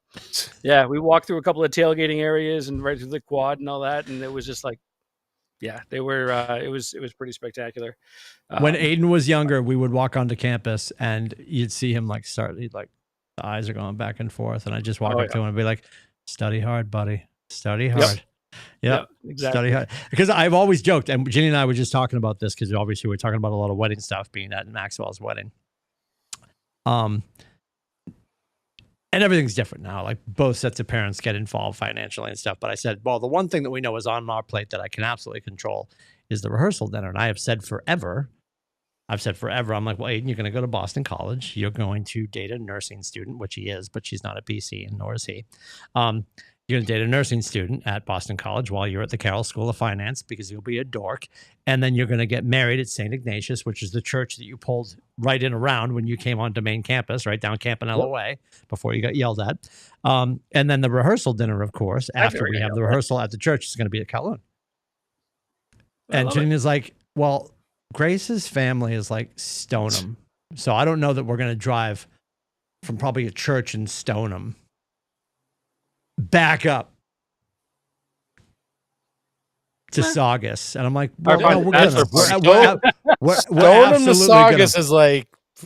yeah, we walked through a couple of tailgating areas and right through the quad and all that, and it was just like, yeah, they were. It was pretty spectacular. When Aiden was younger, we would walk onto campus, and you'd see him he'd the eyes are going back and forth, and I just walk up to him and be like, "Study hard, buddy. Study hard." Yep, exactly. Study hard. Because I've always joked, and Ginny and I were just talking about this, because obviously we're talking about a lot of wedding stuff, being at Maxwell's wedding. And everything's different now. Like, both sets of parents get involved financially and stuff. But I said, well, the one thing that we know is on our plate that I can absolutely control is the rehearsal dinner. And I have said forever, I'm like, well, Aiden, you're going to go to Boston College. You're going to date a nursing student, which he is, but she's not at BC, and nor is he. You're going to date a nursing student at Boston College while you're at the Carroll School of Finance because you'll be a dork. And then you're going to get married at St. Ignatius, which is the church that you pulled right in around when you came onto main campus, right down Campanella Way before you got yelled at. And then the rehearsal dinner, of course, after we have the rehearsal at the church, is going to be at Kowloon. And Janina's like, well, Grace's family is like Stoneham. So I don't know that we're going to drive from probably a church in Stoneham back up to Saugus. And I'm like, well, no, we're Stoneham to Saugus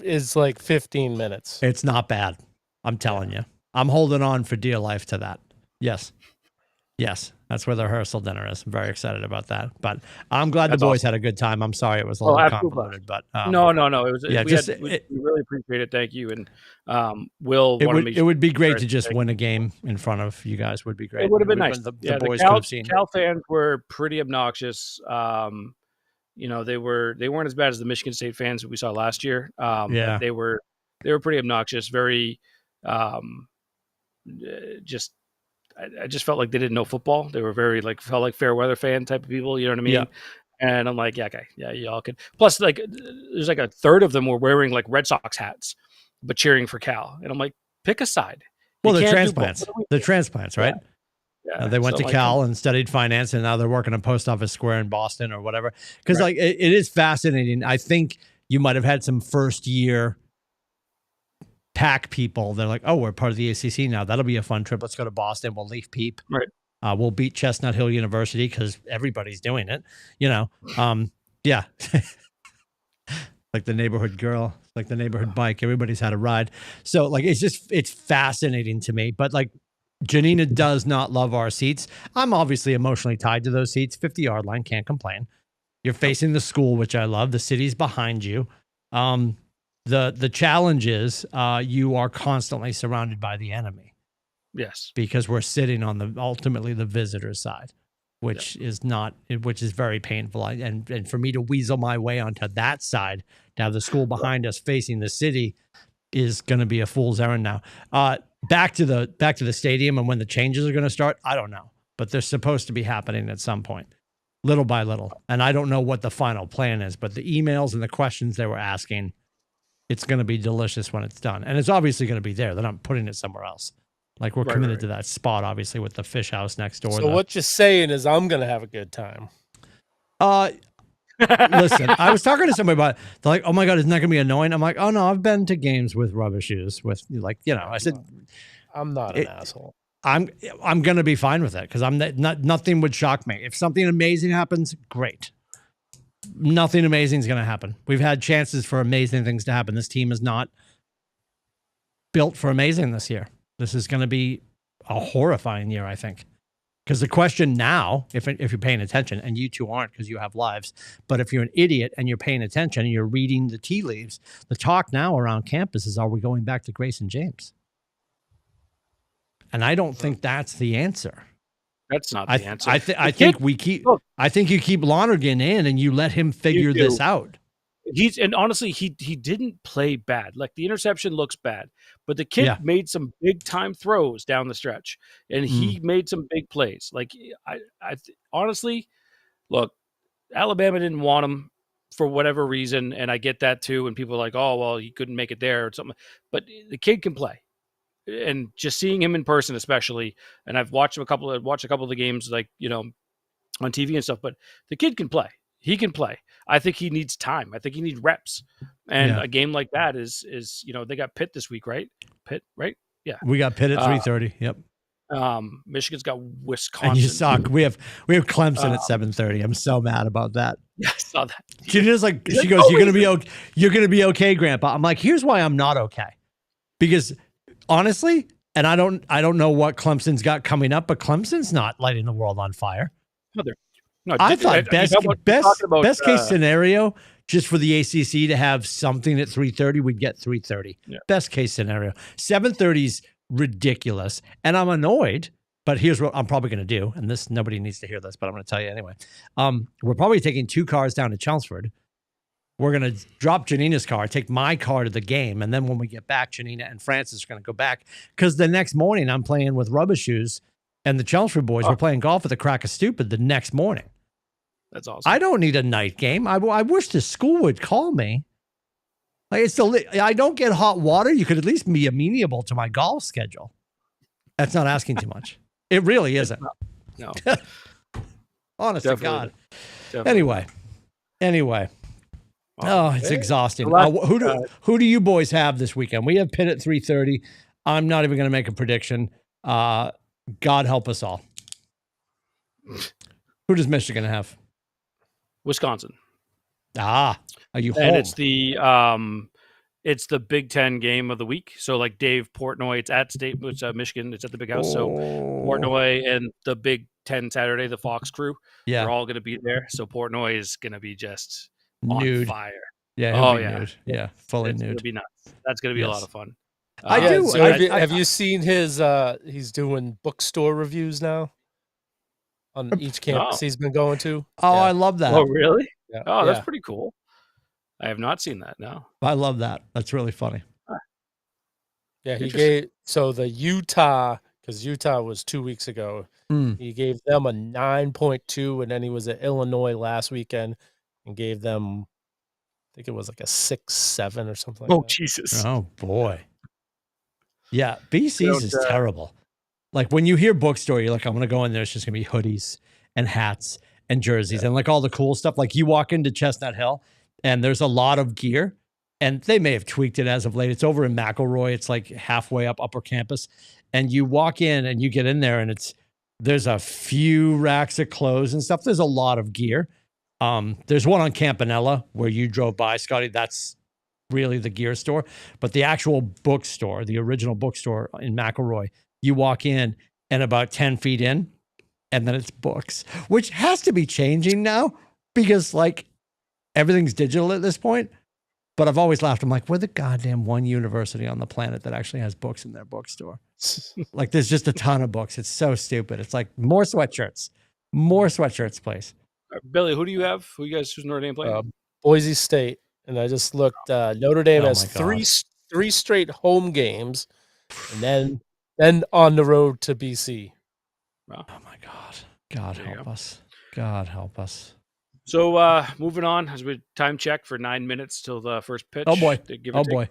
is like 15 minutes. It's not bad. I'm telling you. I'm holding on for dear life to that. Yes. That's where the rehearsal dinner is. I'm very excited about that. But I'm glad the boys had a good time. I'm sorry it was a little convoluted, but no. It was we really appreciate it. Thank you. And it would be great to just win a game in front of you guys. Would be great. It would have been nice. The boys could have seen. Cal fans were pretty obnoxious. They weren't as bad as the Michigan State fans that we saw last year. They were pretty obnoxious. Very I just felt like they didn't know football. They were very felt like fair weather fan type of people. You know what I mean? Yeah. And I'm like, y'all can. Plus, there's like a third of them were wearing like Red Sox hats, but cheering for Cal. And I'm like, pick a side. Well, they're transplants. They're transplants, right? Yeah. They went to Cal and studied finance, and now they're working on Post Office Square in Boston or whatever. Because it is fascinating. I think you might have had some first year pack people. They're like, oh, we're part of the ACC now. That'll be a fun trip. Let's go to Boston. We'll leaf peep. Right. We'll beat Chestnut Hill University because everybody's doing it. Like the neighborhood girl, like the neighborhood bike. Everybody's had a ride. So it's fascinating to me. But Janina does not love our seats. I'm obviously emotionally tied to those seats. 50-yard line, can't complain. You're facing the school, which I love. The city's behind you. The challenge is you are constantly surrounded by the enemy. Yes. Because we're sitting on ultimately the visitor's side, which is very painful. And for me to weasel my way onto that side, to have the school behind us facing the city, is going to be a fool's errand now. Back to the stadium and when the changes are going to start, I don't know, but they're supposed to be happening at some point, little by little. And I don't know what the final plan is, but the emails and the questions they were asking, it's going to be delicious when it's done. And it's obviously going to be there. They're not putting it somewhere else. Like we're committed to that spot, obviously, with the fish house next door. So what you're saying is I'm going to have a good time. Listen, I was talking to somebody about it. They're like, oh my God, isn't that going to be annoying? I'm like, oh no, I've been to games with rubber shoes with I said, I'm not an asshole. I'm going to be fine with it because nothing would shock me. If something amazing happens, great. Nothing amazing is going to happen. We've had chances for amazing things to happen. This team is not built for amazing this year. This is going to be a horrifying year, I think. Because the question now, if you're paying attention, and you two aren't because you have lives, but if you're an idiot and you're paying attention and you're reading the tea leaves, the talk now around campus is, are we going back to Grace and James? And I don't think that's the answer. That's not the answer. I think you keep Lonergan in and you let him figure this out. Honestly, he didn't play bad. Like the interception looks bad, but the kid made some big time throws down the stretch, and he made some big plays. Like honestly, look, Alabama didn't want him for whatever reason, and I get that too. And people are like, oh well, he couldn't make it there or something. But the kid can play. And just seeing him in person, especially, and I've watched a couple of the games, on TV and stuff. But the kid can play. He can play. I think he needs time. I think he needs reps. And a game like that is they got Pitt this week, right? Pitt, right? Yeah, we got Pitt at 3:30. Yep. Michigan's got Wisconsin. And you suck. We have Clemson at 7:30. I'm so mad about that. Yeah, I saw that. She goes, "You're gonna be okay. You're gonna be okay, Grandpa." I'm like, "Here's why I'm not okay," because honestly, and I don't know what Clemson's got coming up, but Clemson's not lighting the world on fire. No, I thought best case scenario, just for the ACC to have something at 3:30, we'd get 3:30. Yeah. Best case scenario. 7:30 is ridiculous, and I'm annoyed. But here's what I'm probably going to do, and this nobody needs to hear this, but I'm going to tell you anyway. We're probably taking 2 cars down to Chelmsford. We're going to drop Janina's car, take my car to the game, and then when we get back, Janina and Francis are going to go back because the next morning I'm playing with rubber shoes And the Chelmsford boys were playing golf at the crack of stupid the next morning. That's awesome. I don't need a night game. I wish the school would call me. Like I don't get hot water. You could at least be amenable to my golf schedule. That's not asking too much. It really isn't. No. Honest to God. Definitely. Anyway. Oh, it's exhausting. Who do you boys have this weekend? We have Pitt at 3:30. I'm not even going to make a prediction. God help us all. Who does Michigan have? Wisconsin. Are you home? And it's the Big Ten game of the week. So like Dave Portnoy, it's at Michigan. It's at the Big House. So Portnoy and the Big Ten Saturday, the Fox crew, we're all going to be there. So Portnoy is going to be just nude. On fire. Yeah. Nude. Yeah. Fully nude. It's going to be nuts. That's going to be a lot of fun. I do. So have you seen his? He's doing bookstore reviews now on each campus he's been going to. Oh, I love that. Oh, really? Yeah. Oh, that's pretty cool. I have not seen that. No. I love that. That's really funny. Yeah, he gave the Utah, because Utah was 2 weeks ago. He gave them a 9.2, and then he was at Illinois last weekend and gave them, I think it was like a 6.7 or something. Like that. Jesus! Oh boy. Yeah, BC's is terrible. Like when you hear bookstore, you're like, I'm gonna go in there. It's just gonna be hoodies and hats and jerseys and like all the cool stuff. Like you walk into Chestnut Hill, and there's a lot of gear. And they may have tweaked it as of late. It's over in McElroy. It's like halfway up upper campus. And you walk in and you get in there and there's a few racks of clothes and stuff. There's a lot of gear. There's one on Campanella where you drove by, Scotty. That's really the gear store. But the actual bookstore, the original bookstore in McElroy, you walk in and about 10 feet in, and then it's books, which has to be changing now because like everything's digital at this point. But I've always laughed. I'm like, we're the goddamn one university on the planet that actually has books in their bookstore. Like, there's just a ton of books. It's so stupid. It's like more sweatshirts, please. Billy, who do you have? Who's Notre Dame playing? Boise State. And I just looked. Notre Dame has three straight home games, and then on the road to BC. Wow. Oh my God! God help us! God help us! So moving on, as we time check for 9 minutes till the first pitch. Oh boy! Boy!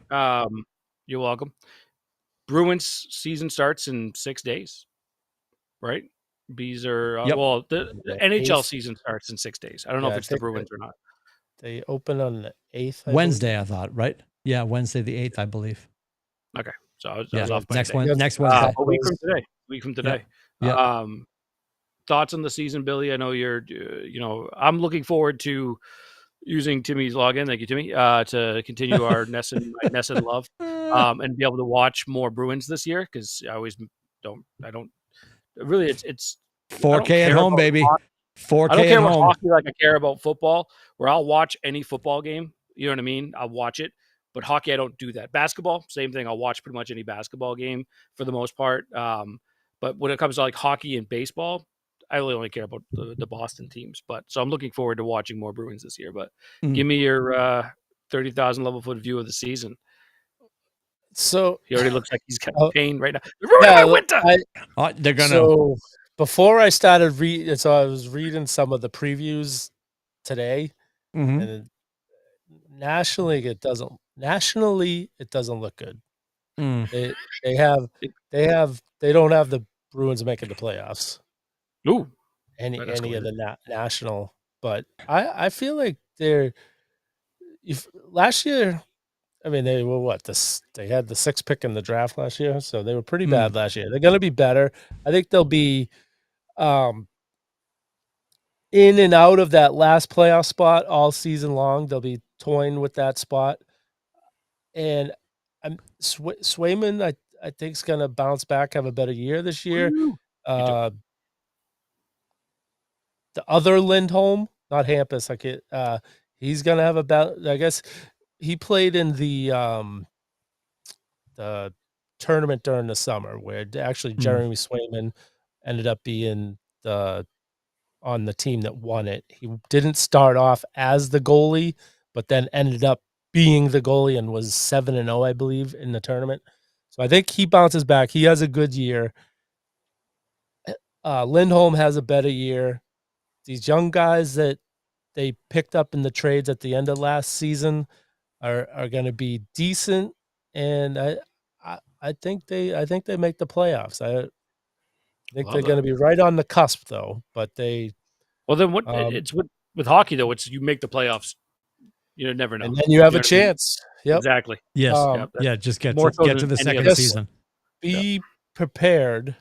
You're welcome. Bruins season starts in 6 days, right? Bees are the NHL season starts in 6 days. I don't know if it's the Bruins or not. They open on the 8th. Wednesday, I thought, right? Yeah, Wednesday the 8th, I believe. Okay, so I was off by next Wednesday. A week from today. Yeah. Thoughts on the season, Billy? I know you're, I'm looking forward to using Timmy's login. Thank you, Timmy, to continue our NESN love, and be able to watch more Bruins this year because I always don't. Really, it's 4K at home, baby. 4K I don't care at about home. hockey like I care about football. Where I'll watch any football game. You know what I mean? I'll watch it. But hockey, I don't do that. Basketball, same thing. I'll watch pretty much any basketball game for the most part. But when it comes to like hockey and baseball, I really only care about the Boston teams. So I'm looking forward to watching more Bruins this year. But give me your 30,000 level foot view of the season. So he already looks like he's got pain right now. They're ruining my winter. They're gonna. So before I started reading, I was reading some of the previews today, and nationally it doesn't look good. They don't have the Bruins making the playoffs. Ooh, any of the national, but I feel like last year. I mean, they were they had the 6th pick in the draft last year, so they were pretty bad last year. They're going to be better. I think they'll be in and out of that last playoff spot all season long. They'll be toying with that spot, and Swayman, I think, is going to bounce back, have a better year this year. The other Lindholm, not Hampus, he's going to have I guess he played in the tournament during the summer where actually Jeremy Swayman ended up being on the team that won it. He didn't start off as the goalie, but then ended up being the goalie and was 7-0, I believe, in the tournament. So I think he bounces back. He has a good year. Lindholm has a better year. These young guys that they picked up in the trades at the end of last season are going to be decent, and I think they make the playoffs. I think they're going to be right on the cusp, though. But they well, then what? It's with hockey though. It's you make the playoffs. You never know, and then you have a chance. I mean? Yep, exactly. Yes, just get to the second season. Be prepared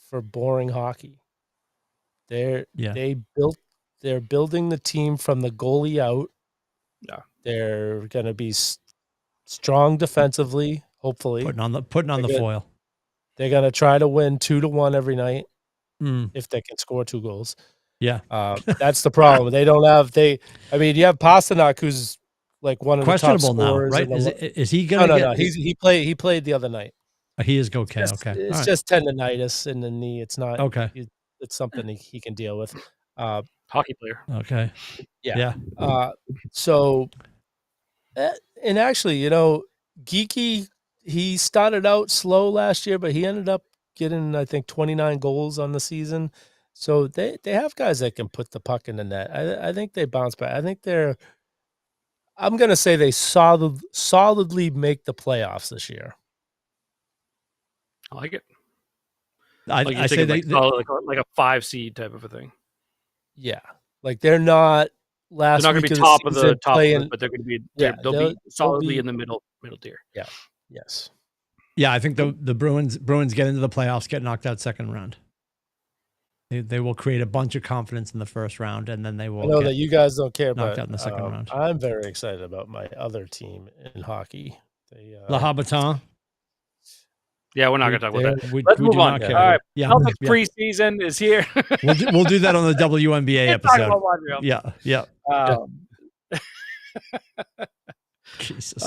for boring hockey. They're building the team from the goalie out. Yeah, they're going to be strong defensively. Hopefully, putting on the foil. They're going to try to win 2-1 every night if they can score 2 goals. Yeah, that's the problem. They don't have I mean, you have Pasternak, who's like one of the top scorers now, right? Is he going to get? No. He played the other night. He is okay. It's just tendonitis in the knee. It's not okay. It's something he can deal with. Hockey player. Okay. Yeah. So, and actually, Geeky, he started out slow last year, but he ended up getting, I think, 29 goals on the season. So they have guys that can put the puck in the net. I think they bounce back. I think I'm going to say they solidly make the playoffs this year. I like it. I say like a 5 seed type of a thing. Yeah, like they're not last. They're not going to be top of the top, but they're going to be. They'll be solidly in the middle tier. Yeah. Yes. Yeah, I think the Bruins get into the playoffs, get knocked out second round. They will create a bunch of confidence in the first round, and then they will. I know that you guys don't care, knocked but out in the second round. I'm very excited about my other team in hockey. Le Habitant. Yeah, we're not going to talk about that. Let's move on. All right. Yeah. Celtics preseason is here. we'll do that on the WNBA episode. Yeah. Jesus.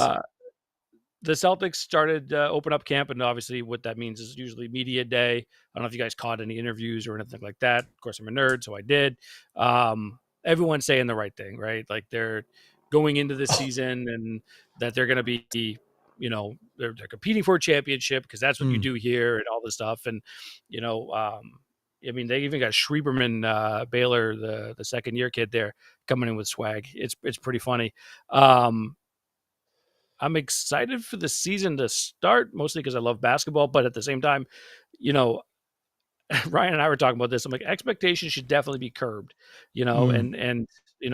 The Celtics started open up camp, and obviously what that means is usually media day. I don't know if you guys caught any interviews or anything like that. Of course, I'm a nerd, so I did. Everyone's saying the right thing, right? Like they're going into the season and that they're going to be, they're competing for a championship because that's what you do here and all this stuff. And, I mean, they even got Schreiberman Baylor, the second year kid there coming in with swag. It's pretty funny. I'm excited for the season to start, mostly because I love basketball. But at the same time, Ryan and I were talking about this. I'm like, expectations should definitely be curbed, and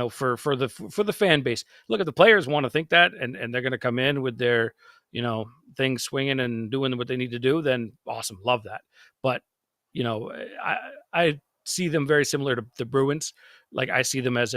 for the fan base. Look, at the players want to think that, and they're going to come in with their, things swinging and doing what they need to do. Then awesome, love that. But I see them very similar to the Bruins. Like I see them as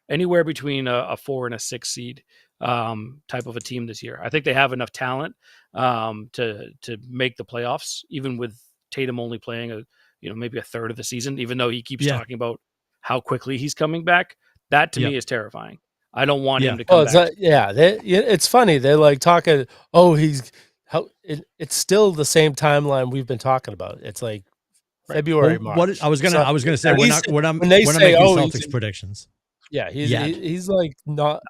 anywhere between a 4 and a 6 seed type of a team this year. I think they have enough talent to make the playoffs, even with Tatum only playing maybe a third of the season, even though he keeps talking about how quickly he's coming back. That to me is terrifying. I don't want him to come back. It's funny. They're like talking, it's still the same timeline we've been talking about. It's like February, March. I was gonna say we're not making Celtics predictions. Yeah, he's like not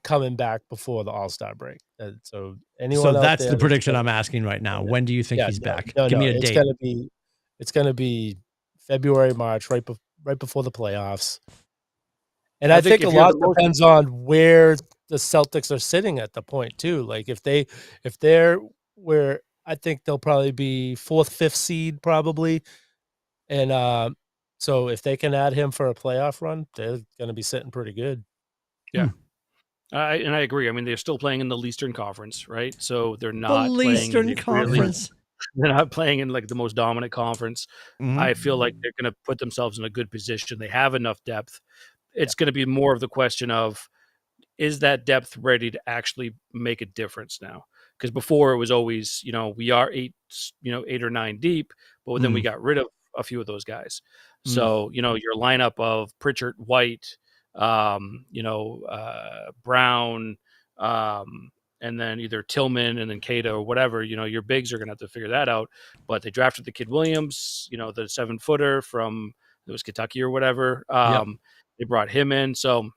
coming back before the All-Star break. So that's the prediction I'm asking right now. When do you think he's back? Give me a date. It's gonna be February, March, right before the playoffs. And I think a lot depends on where the Celtics are sitting at the point too. Like if they're where, I think they'll probably be 4th, 5th seed probably. And so if they can add him for a playoff run, they're going to be sitting pretty good. Yeah. And I agree. I mean, they're still playing in the Eastern Conference, right? So they're not the Eastern Conference. They're not playing in like the most dominant conference. I feel like they're going to put themselves in a good position. They have enough depth. It's going to be more of the question of, is that depth ready to actually make a difference now? Because before it was always, we are 8 or 9 deep, but then we got rid of a few of those guys. So, your lineup of Pritchard, White, Brown, and then either Tillman and then Kata or whatever, your bigs are going to have to figure that out. But they drafted the kid Williams, the 7-footer from, it was Kentucky or whatever. They brought him in. So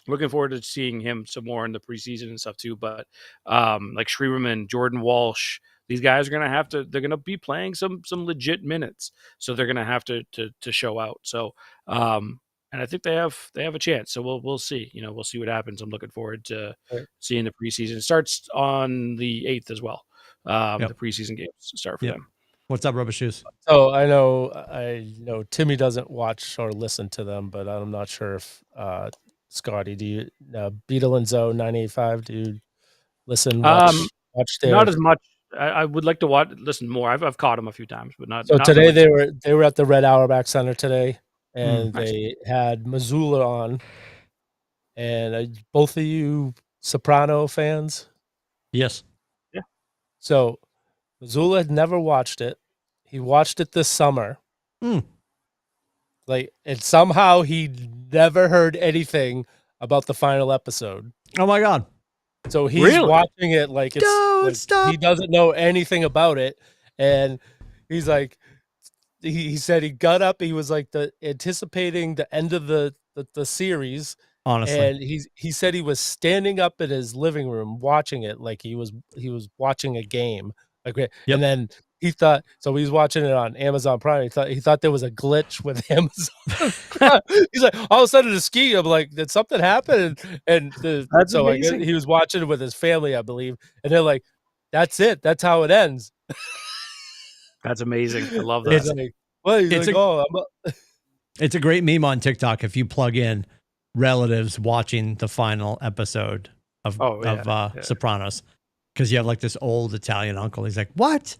looking forward to seeing him some more in the preseason and stuff too. But like Schreiberman, Jordan Walsh, these guys are going to have to, they're going to be playing some legit minutes. So they're going to have to show out. So, and I think they have a chance. So we'll see, we'll see what happens. I'm looking forward to seeing the preseason. It starts on the 8th as well. The preseason games start for them. What's up, Rubber Shoes? So I know Timmy doesn't watch or listen to them, but I'm not sure if Scotty, do you Beetle and Zoe 98.5? Do you listen? Watch their... Not as much. I would like to listen more. I've caught them a few times, but not. So not today really. they were at the Red Auerbach Center today, and they had Missoula on. And both of you Soprano fans? Yes. Yeah. So Missoula had never watched it. He watched it this summer. And somehow he never heard anything about the final episode. Oh my God. So he's watching it like it's he doesn't know anything about it. And he's like, he said he got up, he was like anticipating the end of the series. Honestly. And he said he was standing up in his living room watching it like he was watching a game. And then he thought, so he was watching it on Amazon Prime. He thought there was a glitch with Amazon. He's like, all of a sudden the ski. I'm like, did something happen? And so I guess he was watching it with his family, I believe. And they're like, that's it. That's how it ends. That's amazing. I love that. It's a great meme on TikTok if you plug in relatives watching the final episode of Sopranos, because you have like this old Italian uncle. He's like, what?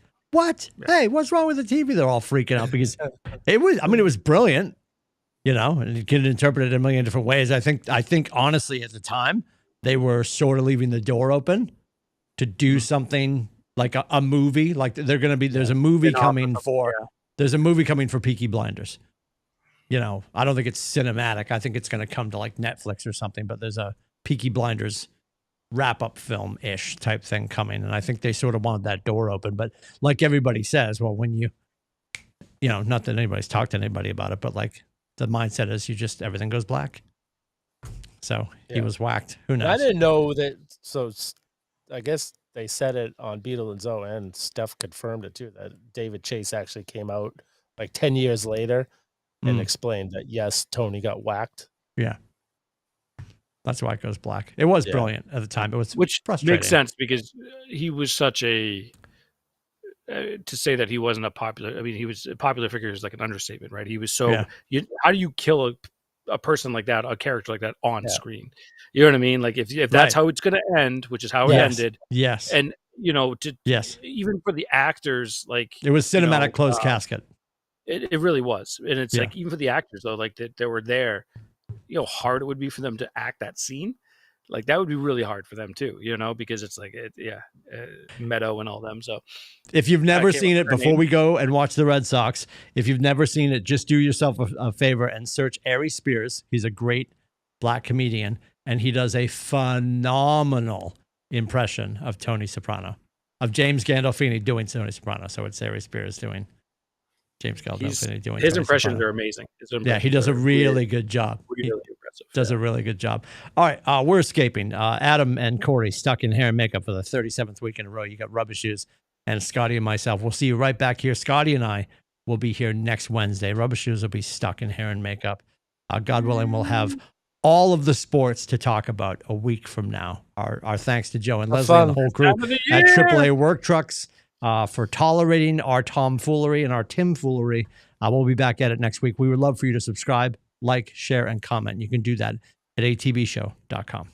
Hey, what's wrong with the TV? They're all freaking out because it was brilliant, and you can interpret it in a million different ways. I think honestly at the time they were sort of leaving the door open to do something like a movie. Like there's a movie coming for Peaky Blinders. I don't think it's cinematic. I think it's going to come to like Netflix or something, but there's a Peaky Blinders wrap-up film-ish type thing coming, and I think they sort of wanted that door open. But like everybody says, well, when you not that anybody's talked to anybody about it, but like the mindset is everything goes black. So he was whacked. Who knows? I didn't know that. So I guess they said it on Beetle and Zoe, and Steph confirmed it too, that David Chase actually came out like 10 years later and explained that, yes, Tony got whacked. Yeah. That's why it goes black. It was brilliant at the time. It was, which frustrating. Makes sense because he was such a to say that he wasn't a popular. I mean, he was a popular figure is like an understatement, right? He was so. How do you kill a person like that, a character like that on screen? You know what I mean? Like if that's how it's going to end, which is how it ended. Yes. And even for the actors, like it was cinematic closed casket. It really was, and it's like even for the actors though, like that they were there. Hard it would be for them to act that scene. Like that would be really hard for them too, because it's like, Meadow and all them. So if you've never seen it, before we go and watch the Red Sox, if you've never seen it, just do yourself a favor and search Ari Spears. He's a great black comedian, and he does a phenomenal impression of Tony Soprano, of James Gandolfini doing Tony Soprano. So it's Ari Spears doing James Gandolfini doing his impressions are amazing. He does a really good job. Really impressive. Does a really good job. All right, we're escaping. Adam and Corey stuck in hair and makeup for the 37th week in a row. You got Rubber Shoes and Scotty and myself. We'll see you right back here. Scotty and I will be here next Wednesday. Rubber Shoes will be stuck in hair and makeup. God willing, we'll have all of the sports to talk about a week from now. Our thanks to Joe and Leslie and the whole crew at AAA Work Trucks for tolerating our tomfoolery and our timfoolery. We'll be back at it next week. We would love for you to subscribe, like, share, and comment. You can do that at atbshow.com.